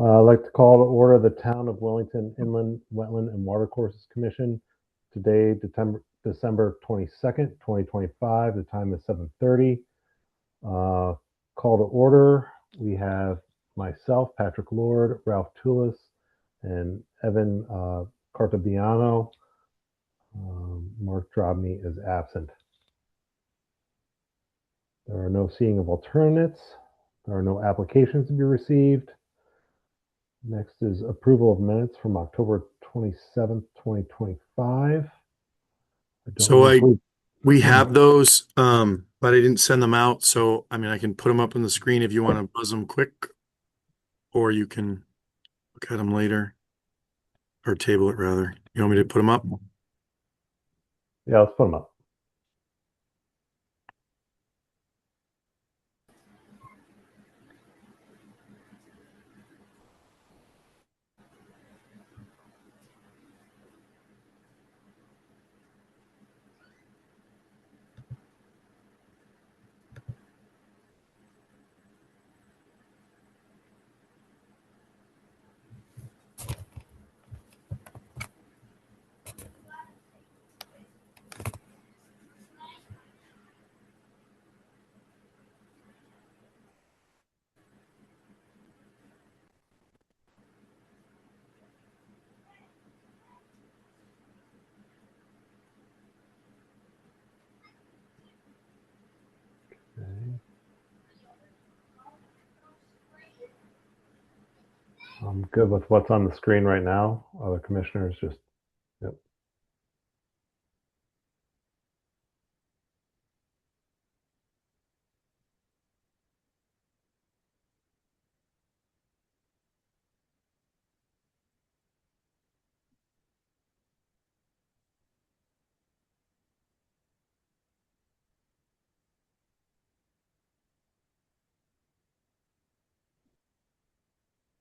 I'd like to call to order the Town of Willington Inland Wetland and Watercourses Commission. Today, December 22nd, 2025. The time is 7:30. Call to order. We have myself, Patrick Lord, Ralph Toulis, and Evan Cartabiano. Mark Drobny is absent. There are no seeing of alternates. There are no applications to be received. Next is approval of minutes from October 27th, 2025. We have those, but I didn't send them out. So, I mean, I can put them up on the screen if you want to buzz them quick, or you can look at them later or table it rather. You want me to put them up? Yeah, let's put them up. Okay. I'm good with what's on the screen right now. Other commissioners just, yep.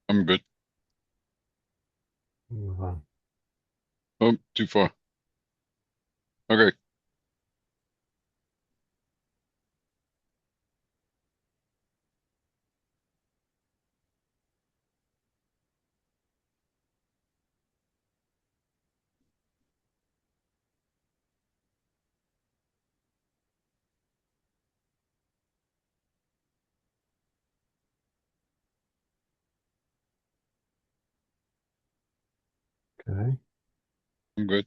I'm good. Move on. Oh, too far. Okay. Okay. I'm good.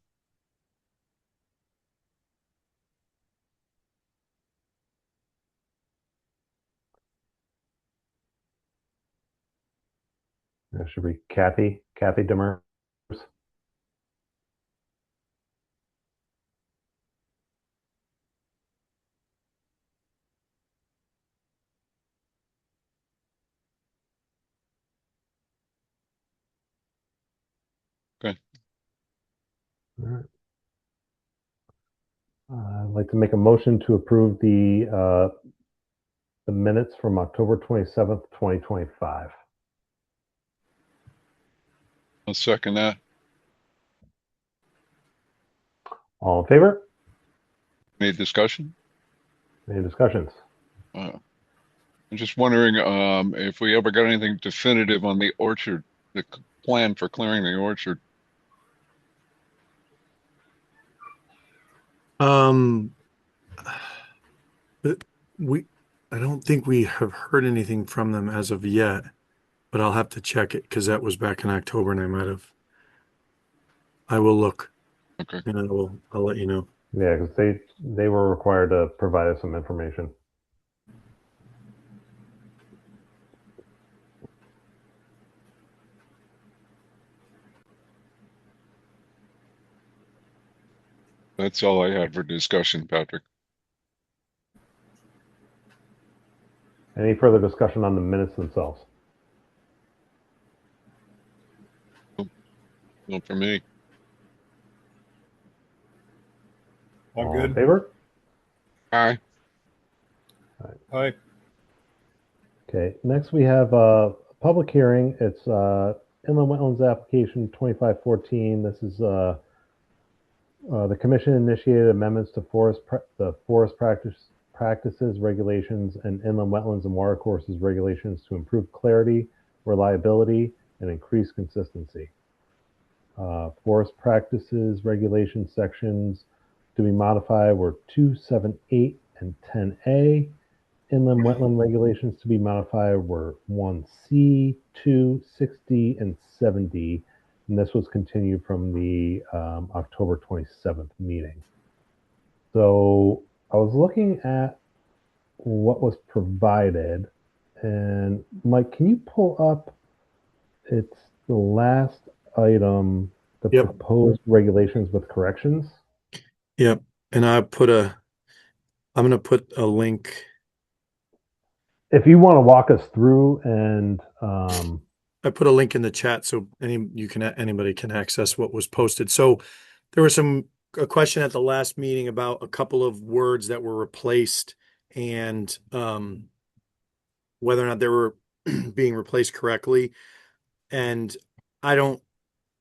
That should be Kathy Demers. Okay. All right. I'd like to make a motion to approve the minutes from October 27th, 2025. I'll second that. All in favor? Any discussion? Any discussions? I'm just wondering if we ever got anything definitive on the orchard, the plan for clearing the orchard. Um, but I don't think we have heard anything from them as of yet, but I'll have to check it because that was back in October and I will look Okay. and I'll let you know. Yeah, because they were required to provide us some information. That's all I had for discussion, Patrick. Any further discussion on the minutes themselves? Not for me. I'm All in good. favor? Aye. Hi. Okay, next we have a public hearing. It's Inland Wetlands Application 2514. This is the commission initiated amendments to the forest practices regulations and inland wetlands and watercourses regulations to improve clarity reliability, and increased consistency. Forest practices regulation sections to be modified were 278 and 10A. Inland wetland regulations to be modified were 1C, 2, 6D, and 7D. And this was continued from the October 27th meeting. So I was looking at what was provided. And Mike, can you pull up, it's the last item, the Yep. proposed regulations with corrections? Yep. And I'm going to put a link. If you want to walk us through and I put a link in the chat so anybody can access what was posted. So there was a question at the last meeting about a couple of words that were replaced and whether or not they were being replaced correctly. And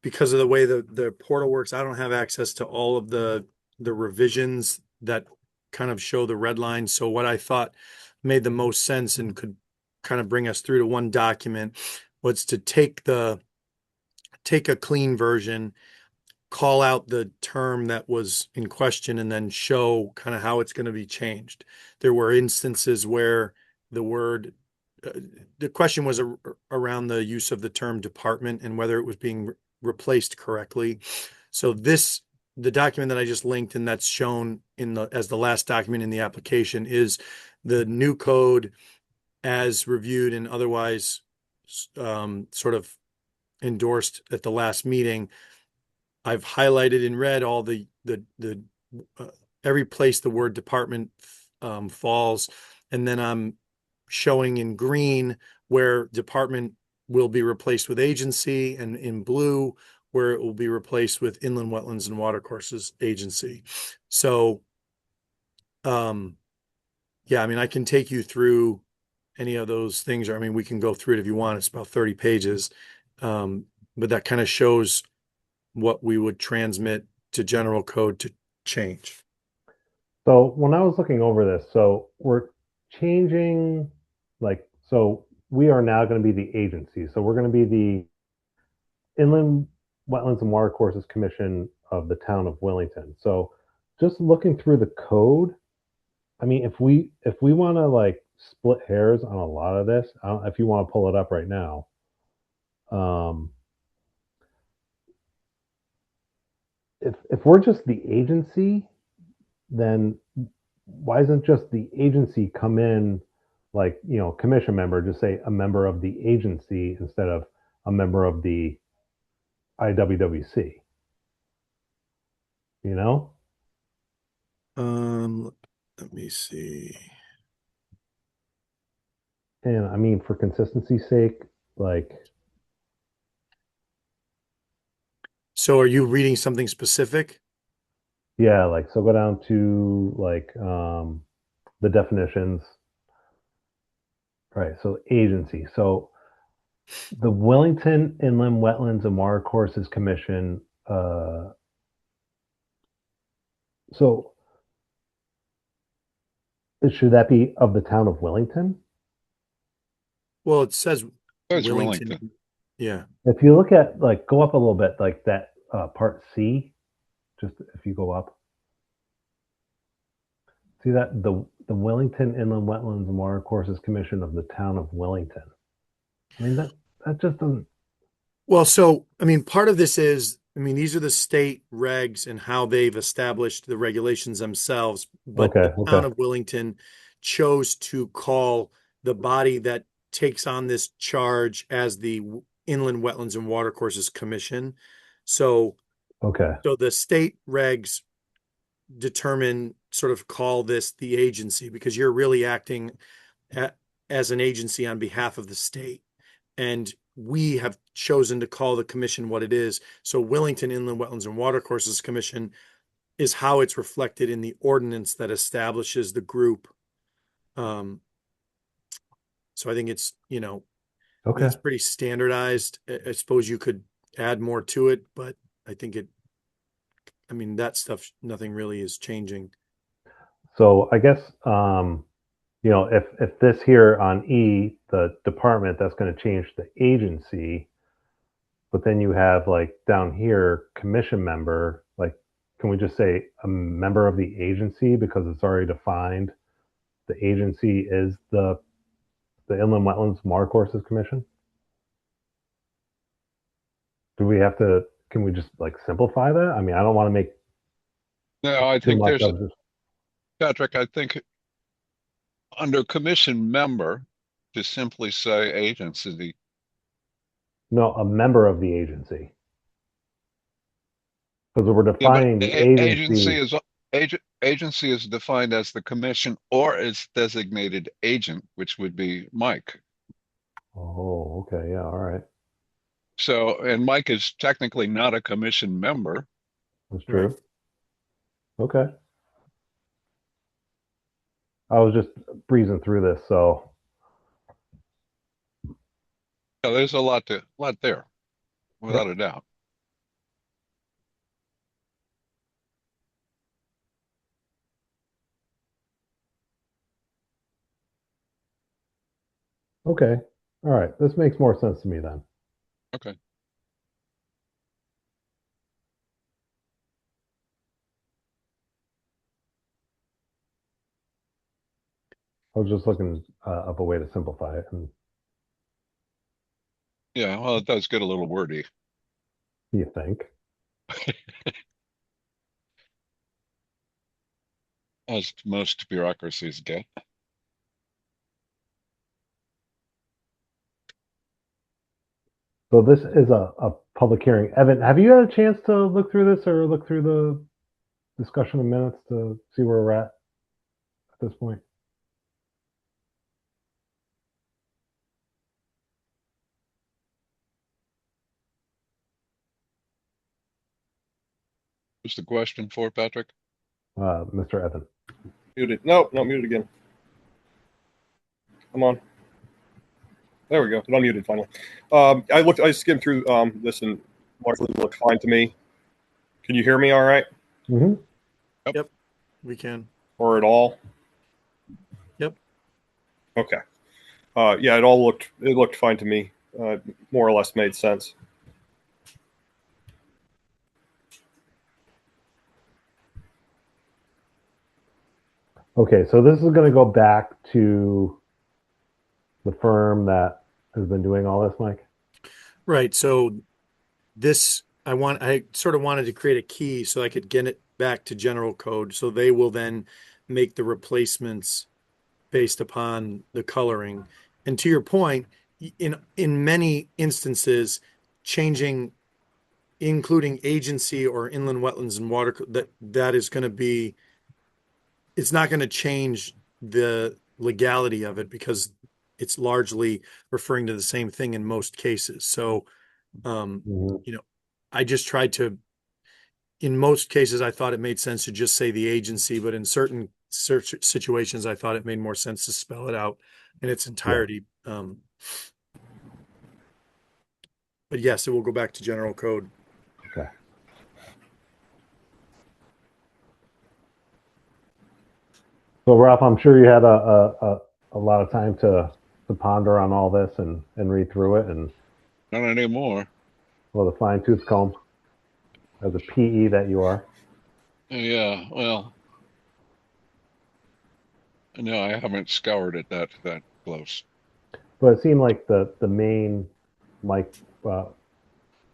because of the way the portal works, I don't have access to all of the revisions that kind of show the red lines. So what I thought made the most sense and could kind of bring us through to one document was to take a clean version, call out the term that was in question, and then show kind of how it's going to be changed. There were instances where the question was around the use of the term department and whether it was being replaced correctly. So the document that I just linked and that's shown as the last document in the application is the new code as reviewed and otherwise sort of endorsed at the last meeting. I've highlighted in red all the every place the word department falls, and then I'm showing in green where department will be replaced with agency, and in blue where it will be replaced with inland wetlands and watercourses agency. So, yeah, I mean, I can take you through any of those things, or I mean, we can go through it if you want. It's about 30 pages. But that kind of shows what we would transmit to general code to change. So when I was looking over this, so we're changing, so we are now going to be the agency. So we're going to be the Inland Wetlands and Watercourses Commission of the town of Willington. So just looking through the code, I mean, if we want to split hairs on a lot of this, I don't, if you want to pull it up right now, if we're just the agency, then why isn't just the agency come in commission member, just say a member of the agency instead of a member of the IWWC? You know? Let me see. And I mean, for consistency's sake, So are you reading something specific? yeah, so go down to the definitions. Right. So agency. So the Willington Inland Wetlands and Watercourses Commission. So should that be of the town of Willington? Well, it says That's Willington. Willington. Yeah. If you look at go up a little bit, that part C, just if you go up, see that the Willington Inland Wetlands and Watercourses Commission of the town of Willington. I mean that just doesn't. Well, so I mean, part of this is, I mean, these are the state regs and how they've established the regulations themselves. But the town of Willington chose to call the body that takes on this charge as the Inland Wetlands and Watercourses Commission. So, so the state regs call this the agency, because you're really acting as an agency on behalf of the state. And we have chosen to call the commission what it is. So Willington Inland Wetlands and Watercourses Commission is how it's reflected in the ordinance that establishes the group. So I think it's, it's pretty standardized. I suppose you could add more to it, but I think that stuff, nothing really is changing. So I guess, if this here on E, the department, that's going to change the agency. But then you have like down here, commission member, like, can we just say a member of the agency because it's already defined? The agency is the Inland Wetlands Watercourses Commission. Do we have to, can we just like simplify that? I mean, I don't want to make No, I too think much there's, of this. Patrick, I think under commission member, to simply say agency, No, a member of the agency. Because we're yeah, but defining the agency agency. is agency is defined as the commission or its designated agent, which would be Mike. Oh, okay. Yeah. All right. So, and Mike is technically not a commission member. That's true. Right. Okay. I was just breezing through this. So, Yeah, there's a lot there, without yep. a doubt. Okay. All right. This makes more sense to me then. Okay. I was just looking up a way to simplify it. And Yeah, well, it does get a little wordy. you think? As most bureaucracies get. So this is a public hearing. Evan, have you had a chance to look through this or look through the discussion of minutes to see where we're at this point? What's the question for, Patrick? Mr. Evan. Muted. Nope, not muted again. Come on. There we go. It unmuted finally. I skimmed through this and largely looked fine to me. Can you hear me all right? Mm-hmm. Yep, we can. Or at all? Yep. Okay. Yeah, it looked fine to me. More or less made sense. Okay, so this is going to go back to the firm that has been doing all this, Mike. Right. So this, I sort of wanted to create a key so I could get it back to general code. So they will then make the replacements based upon the coloring. And to your point, in many instances, changing, including agency or inland wetlands and water, that is going to be, it's not going to change the legality of it because it's largely referring to the same thing in most cases. So, Mm-hmm. I just tried to, in most cases, I thought it made sense to just say the agency, but in certain situations, I thought it made more sense to spell it out in its entirety. But yes, it will go back to general code. Okay. So Ralph, I'm sure you had a lot of time to ponder on all this and read through it and Not anymore. with a fine tooth comb as a PE that you are. Yeah, well, no, I haven't scoured it that close. But it seemed like the main, Mike, recall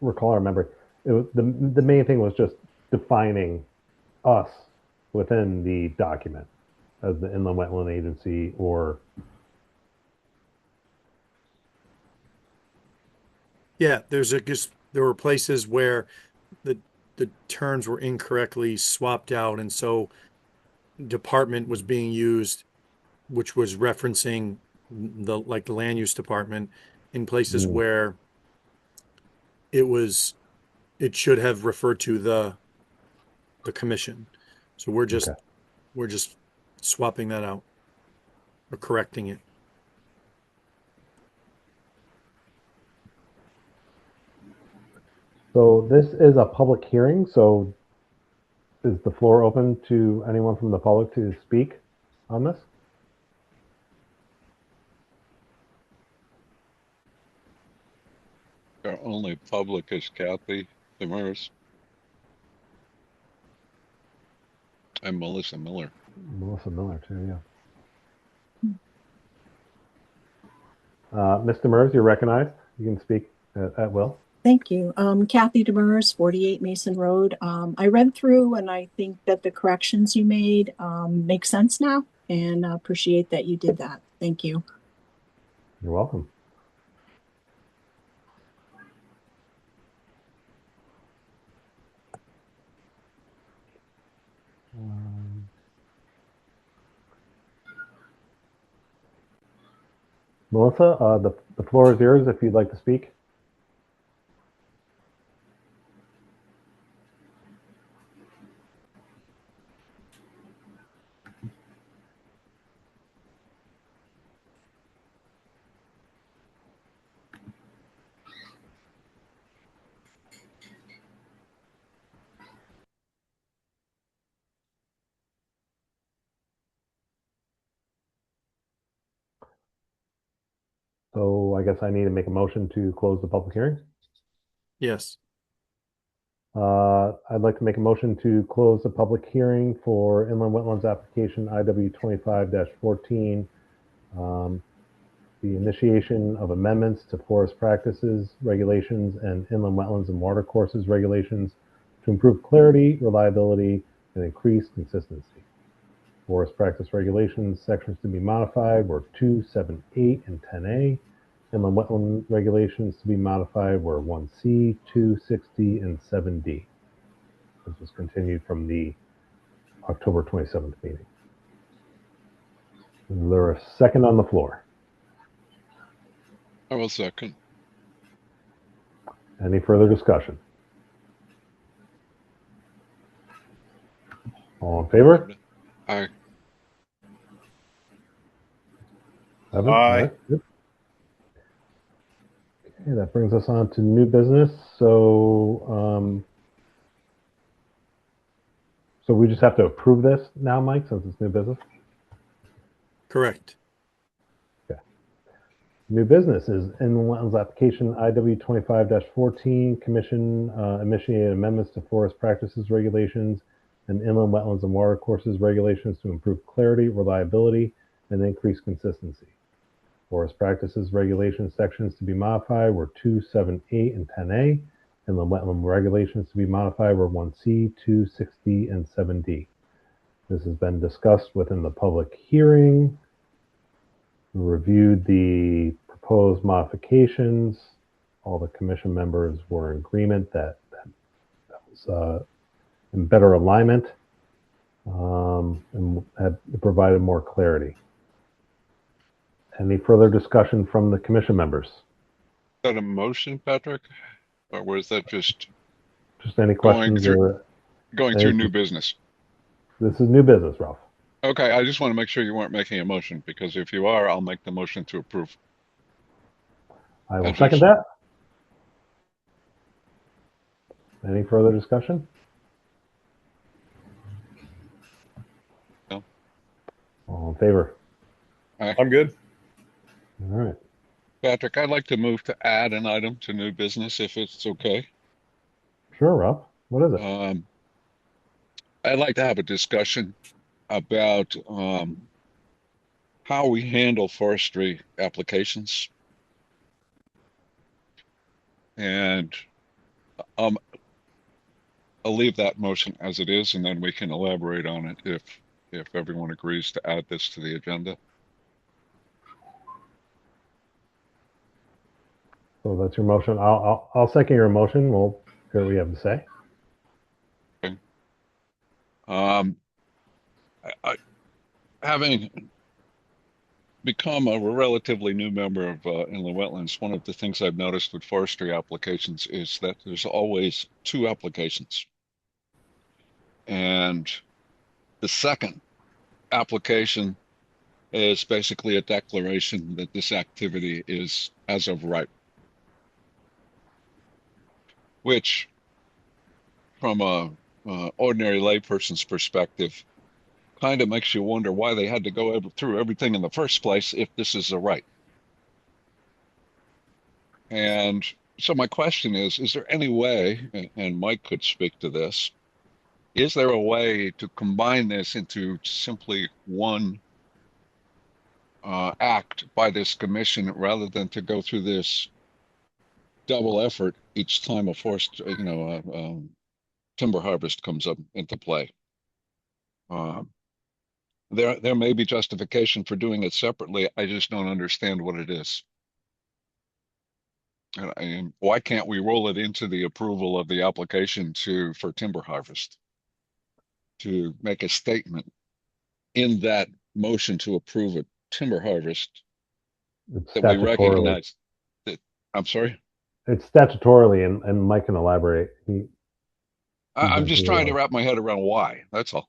or remember, it was the main thing was just defining us within the document as the Inland Wetland Agency or. Yeah, there were places where the terms were incorrectly swapped out, and so department was being used, which was referencing the land use department in places where it should have referred to the commission. So we're just swapping that out or correcting it. So this is a public hearing. So is the floor open to anyone from the public to speak on this? Our only public is Kathy Demers and Melissa Miller. Melissa Miller, too, yeah. Mr. Mers, you're recognized. You can speak at will. Thank you. Kathy Demers, 48 Mason Road. I read through and I think that the corrections you made make sense now, and appreciate that you did that. Thank you. You're welcome. Melissa, the floor is yours if you'd like to speak. So I guess I need to make a motion to close the public hearing. Yes. I'd like to make a motion to close the public hearing for inland wetlands application IW 25-14. The initiation of amendments to forest practices, regulations, and inland wetlands and watercourses regulations to improve clarity, reliability, and increase consistency. Forest practice regulations sections to be modified were 2, 7, 8, and 10A. Inland wetland regulations to be modified were 1C, 2, 6D, and 7D. This was continued from the October 27th meeting. Is there a second on the floor? I will second. Any further discussion? All in favor? Aye. Evan? Aye. All right, good. Okay, that brings us on to new business. So, so we just have to approve this now, Mike, since it's new business? Correct. New business is inland wetlands application IW 25-14. Commission initiated amendments to forest practices regulations and inland wetlands and watercourses regulations to improve clarity, reliability, and increase consistency. Forest practices regulations sections to be modified were 2, 7, 8, and 10A. Inland wetland regulations to be modified were 1C, 2, 6D, and 7D. This has been discussed within the public hearing. We reviewed the proposed modifications. All the commission members were in agreement that was in better alignment and had provided more clarity. Any further discussion from the commission members? Is that a motion, Patrick? Or was that just Any questions? going through new business? This is new business, Ralph. Okay, I just want to make sure you weren't making a motion, because if you are, I'll make the motion to approve. I will second that. Any further discussion? No. All in favor? I'm good. All right. Patrick, I'd like to move to add an item to new business if it's okay. Sure, Ralph. What is it? I'd like to have a discussion about how we handle forestry applications. And I'll leave that motion as it is, and then we can elaborate on it if everyone agrees to add this to the agenda. So that's your motion. I'll second your motion. We'll hear what you have to say. Okay. Having become a relatively new member of inland wetlands, one of the things I've noticed with forestry applications is that there's always 2 applications. And the second application is basically a declaration that this activity is as of right, which from a ordinary layperson's perspective kind of makes you wonder why they had to go through everything in the first place if this is a right. And So my question is there any way, and Mike could speak to this, is there a way to combine this into simply one act by this commission rather than to go through this double effort each time a forced, timber harvest comes up into play? There may be justification for doing it separately. I just don't understand what it is. And why can't we roll it into the approval of the application for timber harvest to make a statement in that motion to approve a timber harvest It's that we statutorily. recognize that, I'm sorry? It's statutorily, and Mike can elaborate. He's I'm been just here trying to wrap my head around why. That's all.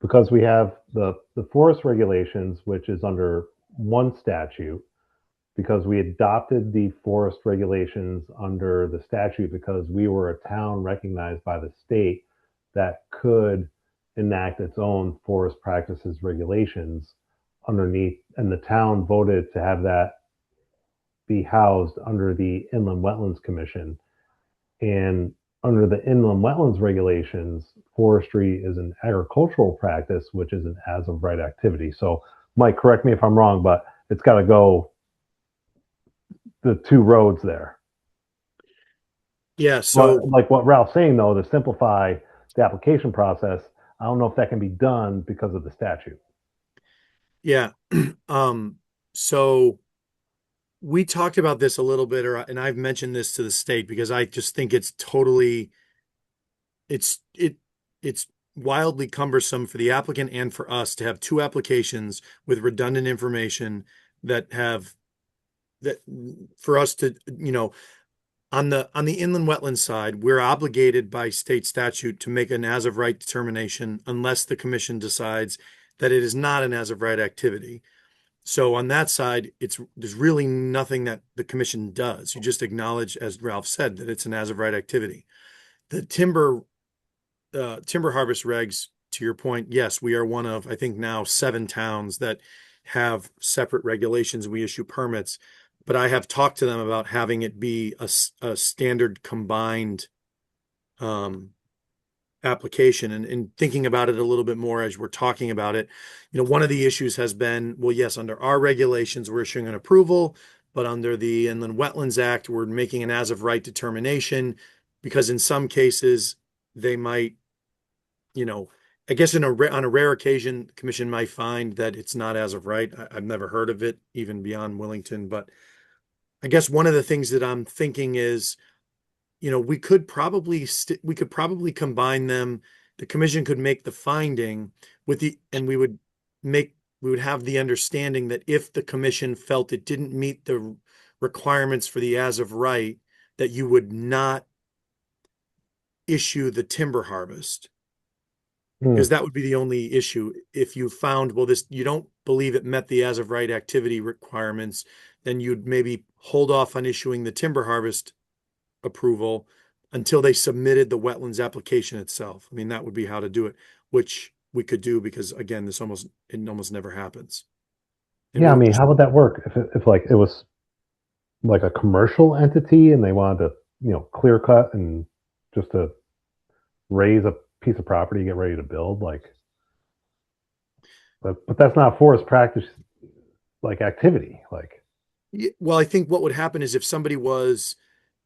because we have the forest regulations, which is under one statute, because we adopted the forest regulations under the statute because we were a town recognized by the state that could enact its own forest practices regulations underneath, and the town voted to have that be housed under the Inland Wetlands Commission. And under the inland wetlands regulations, forestry is an agricultural practice, which is an as of right activity. So, Mike, correct me if I'm wrong, but it's got to go the two roads there. Yeah. So But like what Ralph's saying, though, to simplify the application process, I don't know if that can be done because of the statute. yeah. So we talked about this a little bit, and I've mentioned this to the state because I just think it's totally, it's wildly cumbersome for the applicant and for us to have two applications with redundant information that for us to, on the inland wetland side, we're obligated by state statute to make an as of right determination unless the commission decides that it is not an as of right activity. So on that side, there's really nothing that the commission does. You just acknowledge, as Ralph said, that it's an as of right activity. The timber harvest regs, to your point, yes, we are one of, I think now 7 towns that have separate regulations. We issue permits, but I have talked to them about having it be a standard combined application, and thinking about it a little bit more as we're talking about it. One of the issues has been, well, yes, under our regulations, we're issuing an approval, but under the Inland Wetlands Act, we're making an as of right determination because in some cases they might, I guess on a rare occasion, the commission might find that it's not as of right. I've never heard of it, even beyond Willington. But I guess one of the things that I'm thinking is, we could probably combine them. The commission could make the finding and we would have the understanding that if the commission felt it didn't meet the requirements for the as of right, that you would not issue the timber harvest. Because that would be the only issue. If you found, well, you don't believe it met the as of right activity requirements, then you'd maybe hold off on issuing the timber harvest approval until they submitted the wetlands application itself. I mean, that would be how to do it, which we could do because again, it almost never happens. Yeah, I mean, how would that work if like it was like a commercial entity and they wanted to, clear cut and just to raise a piece of property, get ready to build, but that's not forest practice like activity. Well, I think what would happen is if somebody was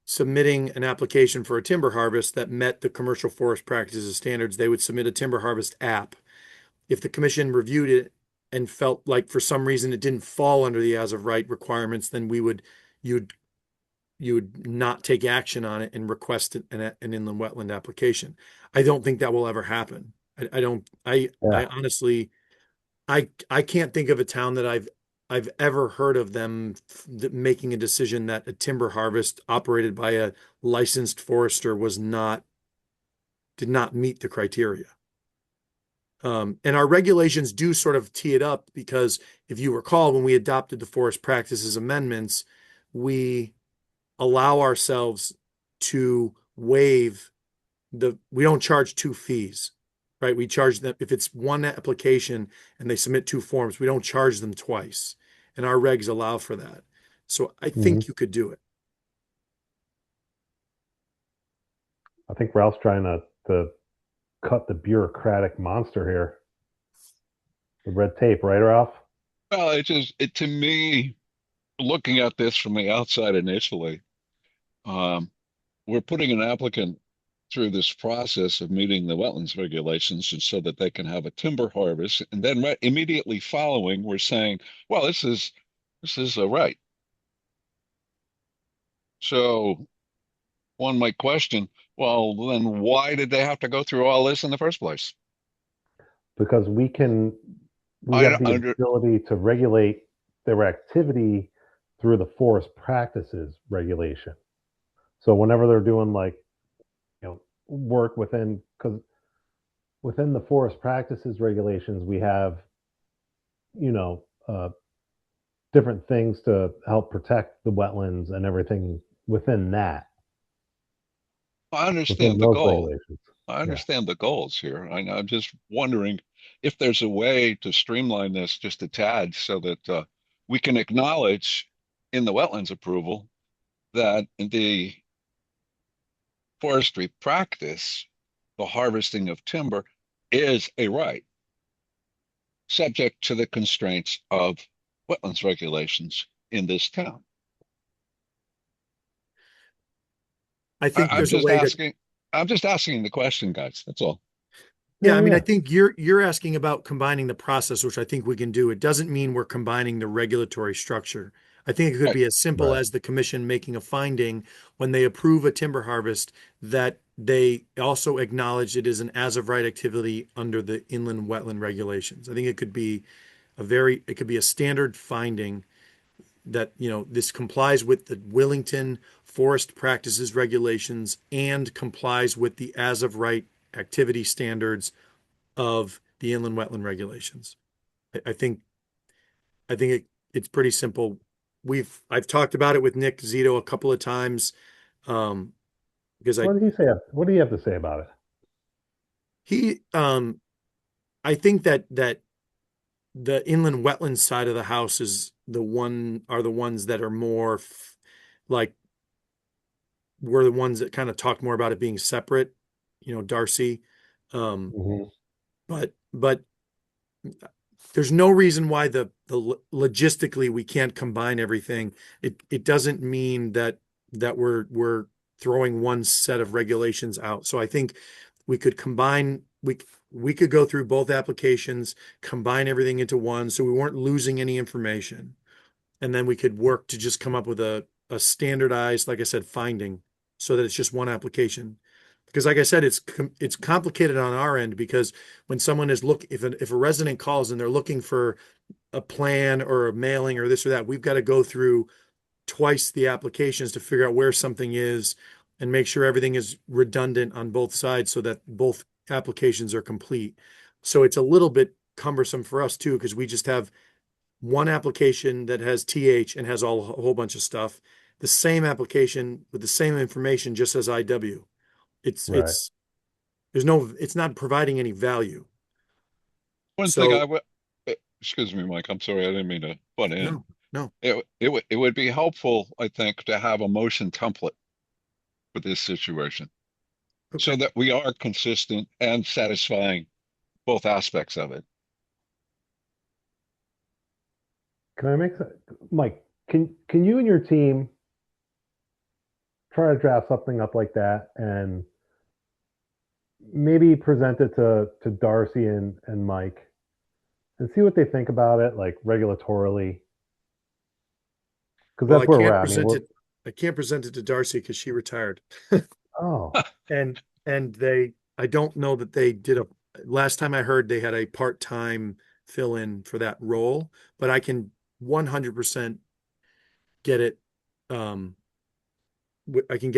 submitting an application for a timber harvest that met the commercial forest practices standards, they would submit a timber harvest app. If the commission reviewed it and felt like for some reason it didn't fall under the as of right requirements, then you'd not take action on it and request an inland wetland application. I don't think that will ever happen. I honestly, I can't think of a town that I've ever heard of them making a decision that a timber harvest operated by a licensed forester did not meet the criteria. And our regulations do sort of tee it up because if you recall, when we adopted the forest practices amendments, we allow ourselves to waive we don't charge 2 fees, right? We charge them, if it's one application and they submit 2 forms, we don't charge them twice. And our regs allow for that. So I think you could do it. I think Ralph's trying to cut the bureaucratic monster here. The red tape, right, Ralph? Well, to me, looking at this from the outside initially, um, we're putting an applicant through this process of meeting the wetlands regulations and so that they can have a timber harvest. And then immediately following, we're saying, well, this is a right. So one might question, well, then why did they have to go through all this in the first place? Because we I have don't the under, ability to regulate their activity through the forest practices regulation. So whenever they're doing like, work because within the forest practices regulations, we have, different things to help protect the wetlands and everything within that, I within understand the those goal. regulations. I Yeah. understand the goals here. I'm just wondering if there's a way to streamline this just a tad so that we can acknowledge in the wetlands approval that the forestry practice, the harvesting of timber, is a right, subject to the constraints of wetlands regulations in this town. I think I'm there's a just way to, asking. I'm just asking the question, guys. That's all. yeah, I mean, I Yeah. think you're asking about combining the process, which I think we can do. It doesn't mean we're combining the regulatory structure. I think it could Right. be as simple Right. as the commission making a finding when they approve a timber harvest that they also acknowledge it is an as of right activity under the inland wetland regulations. I think it could be a standard finding that, this complies with the Willington forest practices regulations and complies with the as of right activity standards of the inland wetland regulations. I think it's pretty simple. I've talked about it with Nick Zito a couple of times, because What did he say? What do you have to say about it? he I think that the inland wetland side of the house are the ones that are more like, we're the ones that kind of talk more about it being separate, Darcy. Um, Mhm. but there's no reason why logistically we can't combine everything. It doesn't mean that we're throwing one set of regulations out. So I think we could combine we could go through both applications, combine everything into one, so we weren't losing any information, and then we could work to just come up with a standardized, like I said, finding, so that it's just one application. Because like I said, it's complicated on our end, because when someone if a resident calls and they're looking for a plan or a mailing or this or that, we've got to go through twice the applications to figure out where something is and make sure everything is redundant on both sides so that both applications are complete. So it's a little bit cumbersome for us too, because we just have one application that has TH and has a whole bunch of stuff. The same application with the same information just says IW. It's Right. it's it's not providing any value. One thing So I would, excuse me, Mike. I'm sorry, I didn't mean to butt in. no. It would be helpful, I think, to have a motion template for this situation so Okay. that we are consistent and satisfying both aspects of it. Can I Mike? Can you and your team try to draft something up like that and maybe present it to Darcy and Mike and see what they think about it, like regulatorily? Because Well, that's where we're at. I mean, I can't present it to Darcy because she retired. oh, And I don't know that they did last time I heard they had a part-time fill in for that role, but I can 100% get it. I can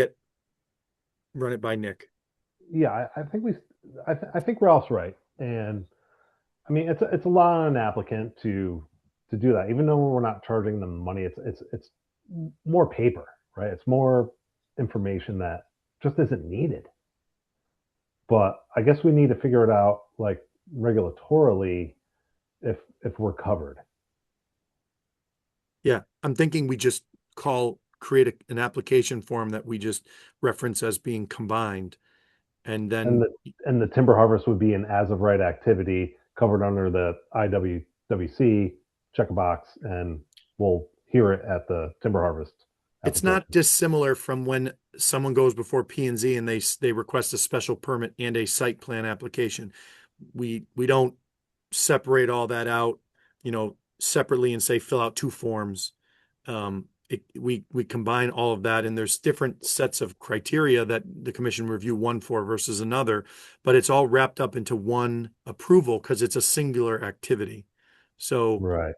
run it by Nick. yeah, I think Ralph's right, and I mean it's a lot on an applicant to do that, even though we're not charging them money. It's more paper, right? It's more information that just isn't needed. But I guess we need to figure it out, like regulatorily, if we're covered. Yeah, I'm thinking we just create an application form that we just reference as being combined. And And then, the timber harvest would be an as of right activity covered under the IWWC, check a box, and we'll hear it at the timber harvest it's not application. dissimilar from when someone goes before P&Z and they request a special permit and a site plan application. We don't separate all that out, separately and say fill out two forms. We combine all of that, and there's different sets of criteria that the commission review one for versus another, but it's all wrapped up into one approval because it's a singular activity. So Right.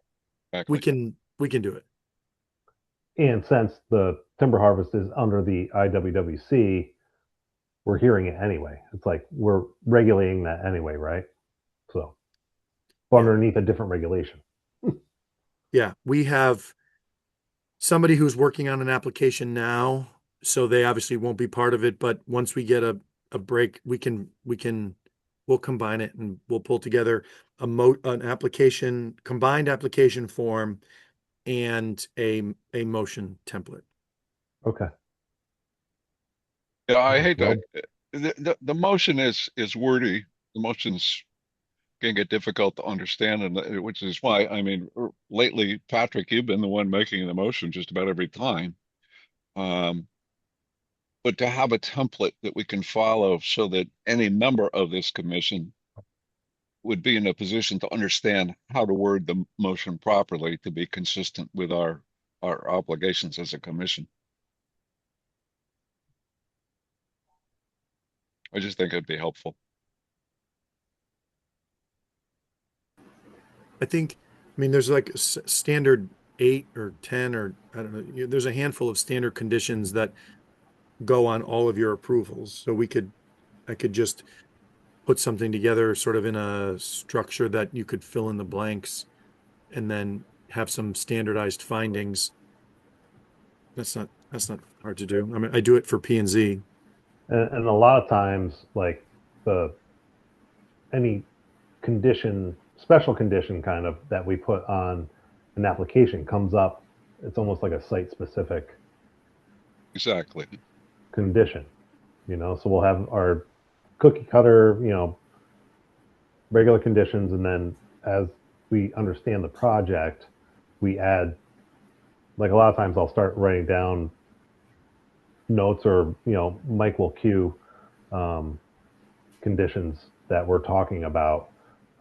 we Exactly. can do it. And since the timber harvest is under the IWWC, we're hearing it anyway. It's like we're regulating that anyway, right? So, but Yeah. underneath a different regulation. Yeah, we have somebody who's working on an application now, so they obviously won't be part of it, but once we get a break, we'll combine it and we'll pull together an application, combined application form and a motion template. Okay. Yeah, I hate Well, to. The motion is wordy. The motion's can get difficult to understand, and which is why lately, Patrick, you've been the one making the motion just about every time. But to have a template that we can follow so that any member of this commission would be in a position to understand how to word the motion properly to be consistent with our obligations as a commission. I just think it'd be helpful. There's like standard 8 or 10 or I don't know. There's a handful of standard conditions that go on all of your approvals. So I could just put something together sort of in a structure that you could fill in the blanks and then have some standardized findings. That's not hard to do. I mean, I do it for P&Z. and a lot of times, like any condition, special condition kind of that we put on an application comes up. It's almost like a site specific Exactly. condition, So we'll have our cookie cutter, regular conditions, and then as we understand the project, we add. Like a lot of times, I'll start writing down notes, or Mike will cue conditions that we're talking about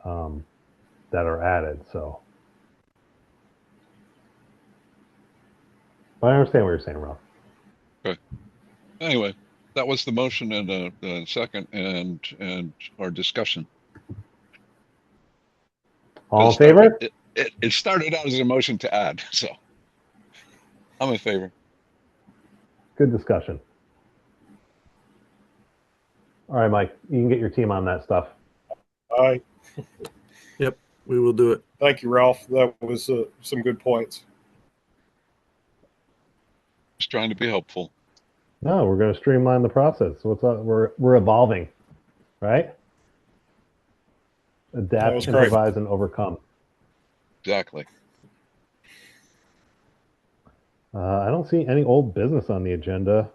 that are added. So, but I understand what you're saying, Ralph. Okay. Anyway, that was the motion and the second and our discussion. All in favor? It started out as a motion to add, so I'm in favor. Good discussion. All right, Mike, you can get your team on that stuff. All right. Yep, we will do it. Thank you, Ralph. That was some good points. Just trying to be helpful. No, we're going to streamline the process. So we're evolving, right? Adapt, improvise, and overcome. Exactly. I don't see any old business on the agenda.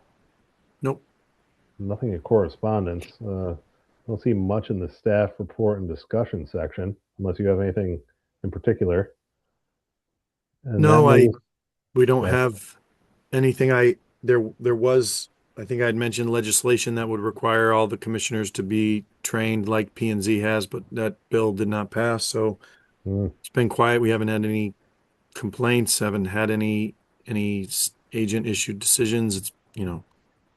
Nope. Nothing in correspondence. I don't see much in the staff report and discussion section, unless you have anything in particular. And no, we don't Right. have anything. There was, I think I had mentioned legislation that would require all the commissioners to be trained like P&Z has, but that bill did not pass. So It's been quiet. We haven't had any complaints, haven't had any agent issued decisions. It's,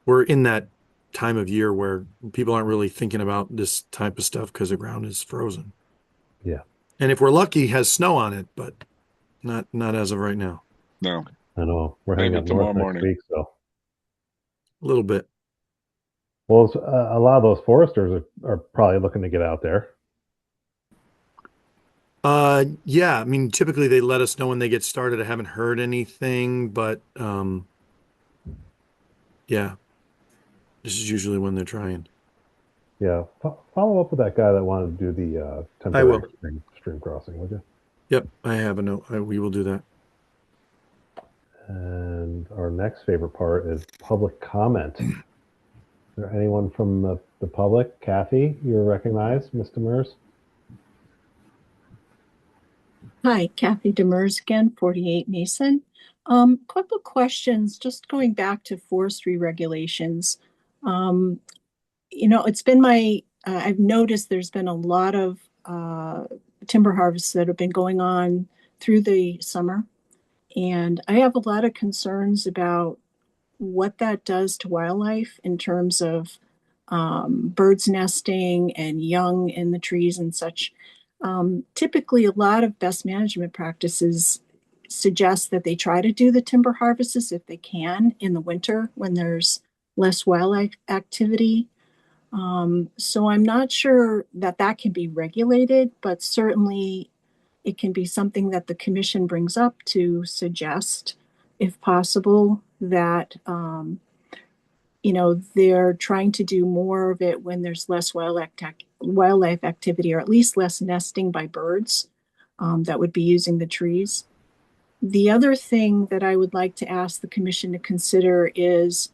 we're in that time of year where people aren't really thinking about this type of stuff because the ground is frozen. Yeah. And if we're lucky, has snow on it, but not as of right now. No. I know we're Maybe heading up tomorrow north next morning. week, so. A little bit. Well, a lot of those foresters are probably looking to get out there. Yeah, I mean, typically they let us know when they get started. I haven't heard anything, but yeah, this is usually when they're trying. Yeah, follow up with that guy that wanted to do the temporary stream crossing, would you? Yep, I have a note. We will do that. And our next favorite part is public comment. there anyone from the public? Kathy, you're recognized, Ms. Demers. Hi, Kathy Demers again, 48 Mason. Couple of questions, just going back to forestry regulations. It's been I've noticed there's been a lot of timber harvests that have been going on through the summer. And I have a lot of concerns about what that does to wildlife in terms of birds nesting and young in the trees and such. Typically, a lot of best management practices suggest that they try to do the timber harvests if they can in the winter when there's less wildlife activity. So I'm not sure that that can be regulated, but certainly it can be something that the commission brings up to suggest, if possible, that they're trying to do more of it when there's less wildlife activity, or at least less nesting by birds that would be using the trees. The other thing that I would like to ask the commission to consider is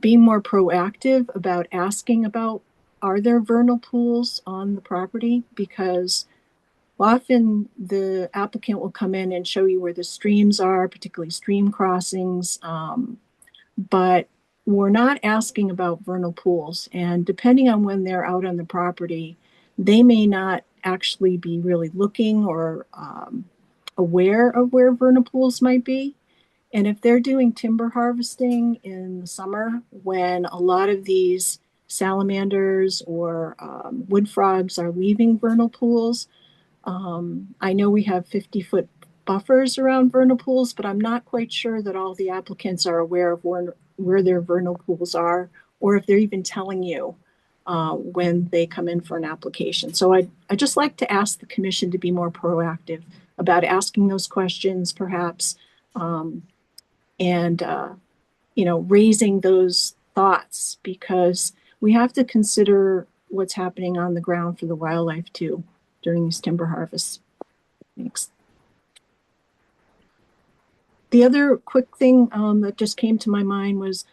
being more proactive about asking about, are there vernal pools on the property? Because often the applicant will come in and show you where the streams are, particularly stream crossings, but we're not asking about vernal pools. And depending on when they're out on the property, they may not actually be really looking or aware of where vernal pools might be. And if they're doing timber harvesting in the summer, when a lot of these salamanders or wood frogs are leaving vernal pools, I know we have 50-foot buffers around vernal pools, but I'm not quite sure that all the applicants are aware of where their vernal pools are, or if they're even telling you when they come in for an application. So I just like to ask the commission to be more proactive about asking those questions, perhaps, and raising those thoughts, because we have to consider what's happening on the ground for the wildlife too during these timber harvests. Thanks. The other quick thing that just came to my mind was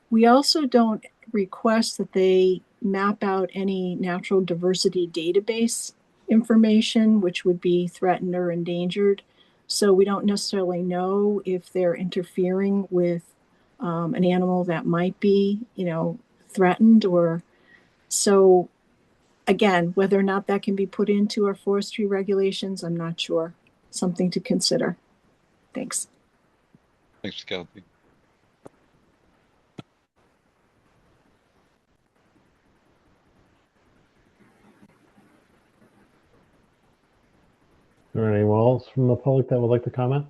we also don't request that they map out any natural diversity database information, which would be threatened or endangered. So we don't necessarily know if they're interfering with an animal that might be, threatened. Or so again, whether or not that can be put into our forestry regulations, I'm not sure. Something to consider. Thanks. Thanks, Kathy. Is there anyone else from the public that would like to comment?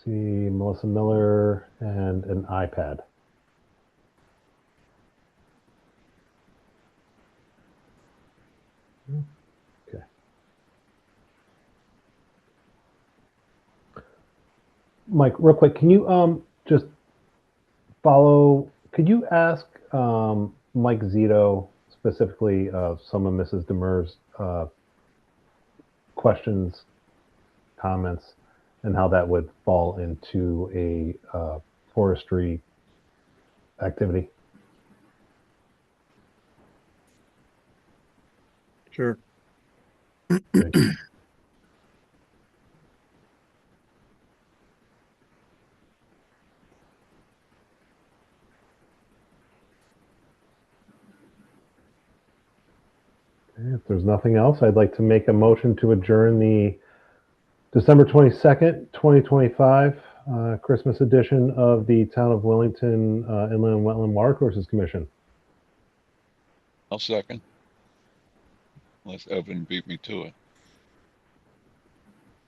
See Melissa Miller and an iPad. Okay. Mike, real quick, can you just could you ask Mike Zito specifically some of Mrs. Demers' questions, comments, and how that would fall into a forestry activity? Sure. Thank you. Okay, if there's nothing else, I'd like to make a motion to adjourn the December 22nd, 2025 Christmas edition of the Town of Willington Inland and Wetland Watercourses Commission. I'll second. Unless Evan beat me to it.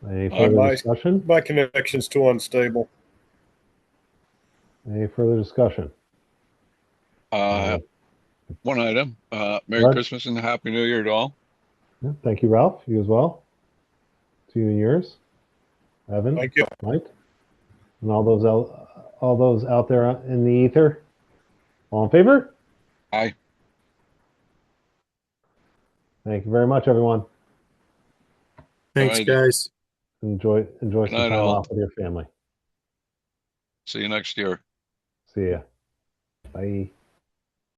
Any further discussion? My connection's too unstable. Any further discussion? One item. Merry Christmas and Happy New Year to all. Yeah, thank you, Ralph. You as well. To you and yours. Evan. Thank you. Mike. And all those out there in the ether. All in favor? Aye. Thank you very much, everyone. Thanks, Alrighty. guys. Enjoy some night, time all. off with your family. See you next year. See ya. Bye.